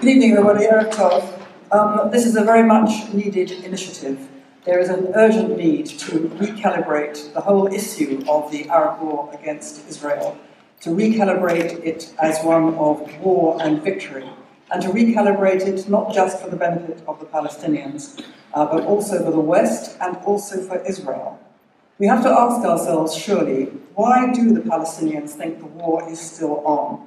Good evening, everybody. Eric Todd. This is a very much needed initiative. There is an urgent need to recalibrate the whole issue of the Arab war against Israel, to recalibrate it as one of war and victory, and to recalibrate it not just for the benefit of the Palestinians, but also for the West and also for Israel. We have to ask ourselves, surely, why do the Palestinians think the war is still on?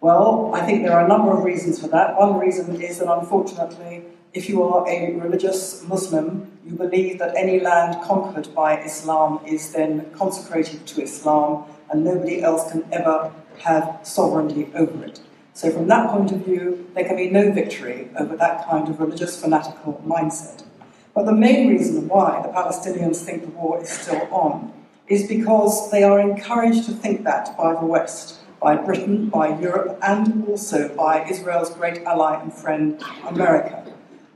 Well, I think there are a number of reasons for that. One reason is that, unfortunately, if you are a religious Muslim, you believe that any land conquered by Islam is then consecrated to Islam, and nobody else can ever have sovereignty over it. So from that point of view, there can be no victory over that kind of religious fanatical mindset. But the main reason why the Palestinians think the war is still on is because they are encouraged to think that by the West, by Britain, by Europe, and also by Israel's great ally and friend, America.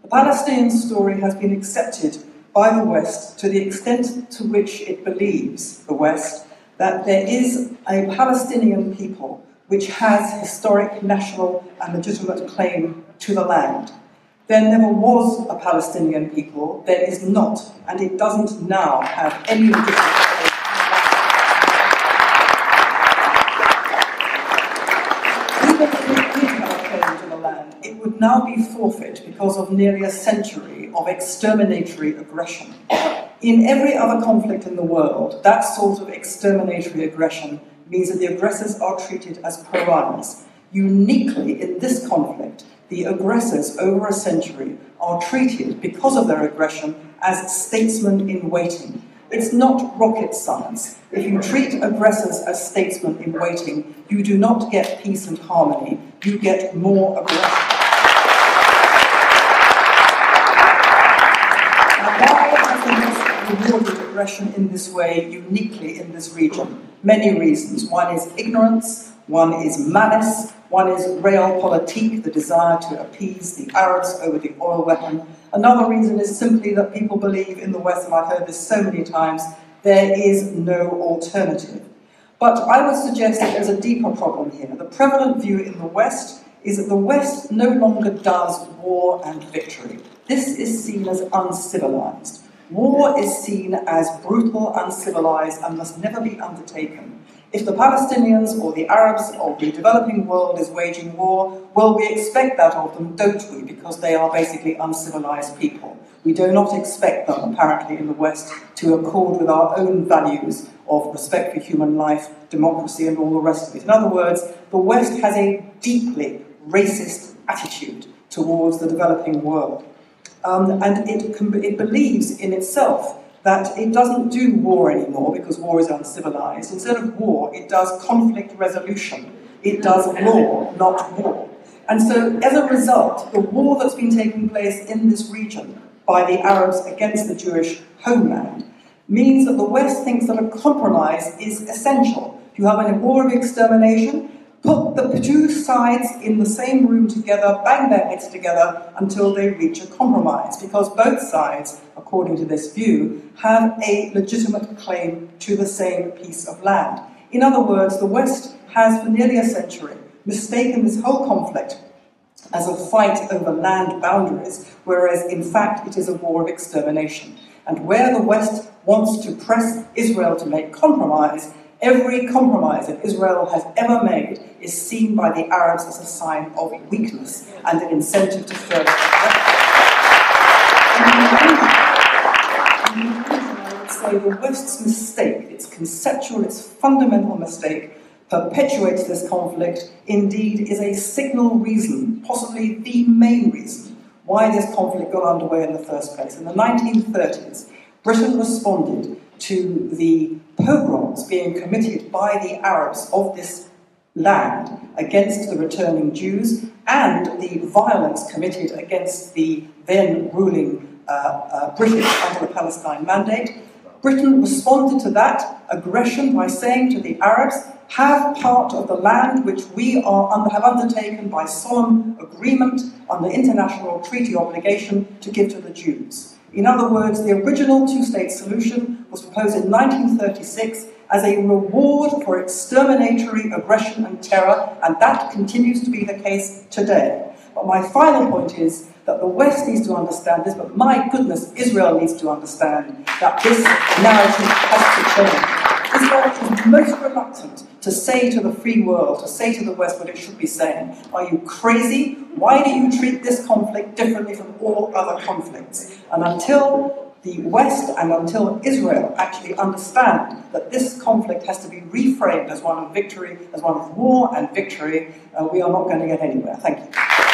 The Palestinian story has been accepted by the West to the extent to which it believes, the West, that there is a Palestinian people which has historic, national, and legitimate claim to the land. There never was a Palestinian people, there is not, and it doesn't now have any legitimate claim. Even if it did have a claim to the land, it would now be forfeit because of nearly a century of exterminatory aggression. In every other conflict in the world, that sort of exterminatory aggression means that the aggressors are treated as pariahs. Uniquely in this conflict, the aggressors over a century are treated, because of their aggression, as statesmen in waiting. It's not rocket science. If you treat aggressors as statesmen in waiting, you do not get peace and harmony, you get more aggression. Rewarded aggression in this way, uniquely in this region. Many reasons. One is ignorance, one is malice, one is realpolitik, the desire to appease the Arabs over the oil weapon. Another reason is simply that people believe in the West, and I've heard this so many times, there is no alternative. But I would suggest that there's a deeper problem here. The prevalent view in the West is that the West no longer does war and victory. This is seen as uncivilized. War is seen as brutal, uncivilized, and must never be undertaken. If the Palestinians or the Arabs or the developing world is waging war, well, we expect that of them, don't we? Because they are basically uncivilized people. We do not expect them, apparently, in the West to accord with our own values of respect for human life, democracy, and all the rest of it. In other words, the West has a deeply racist attitude towards the developing world. And it believes in itself that it doesn't do war anymore because war is uncivilized. Instead of war, it does conflict resolution. It does law, not war. And so, as a result, the war that's been taking place in this region by the Arabs against the Jewish homeland means that the West thinks that a compromise is essential. If you have a war of extermination, put the two sides in the same room together, bang their heads together until they reach a compromise, because both sides, according to this view, have a legitimate claim to the same piece of land. In other words, the West has for nearly a century mistaken this whole conflict as a fight over land boundaries, whereas in fact it is a war of extermination. And where the West wants to press Israel to make compromise, every compromise that Israel has ever made is seen by the Arabs as a sign of weakness and an incentive to further aggression. I would say the West's mistake, its conceptual, its fundamental mistake, perpetuates this conflict, indeed is a signal reason, possibly the main reason, why this conflict got underway in the first place. In the 1930s, Britain responded to the pogroms being committed by the Arabs of this land against the returning Jews and the violence committed against the then ruling British under the Palestine Mandate. Britain responded to that aggression by saying to the Arabs, have part of the land which we have undertaken by solemn agreement under international treaty obligation to give to the Jews. In other words, the original two-state solution was proposed in 1936 as a reward for exterminatory aggression and terror, and that continues to be the case today. But my final point is that the West needs to understand this, but my goodness, Israel needs to understand that this narrative has to change. Israel is most reluctant to say to the free world, to say to the West what it should be saying. Are you crazy? Why do you treat this conflict differently from all other conflicts? And until the West and until Israel actually understand that this conflict has to be reframed as one of victory, as one of war and victory, we are not going to get anywhere. Thank you.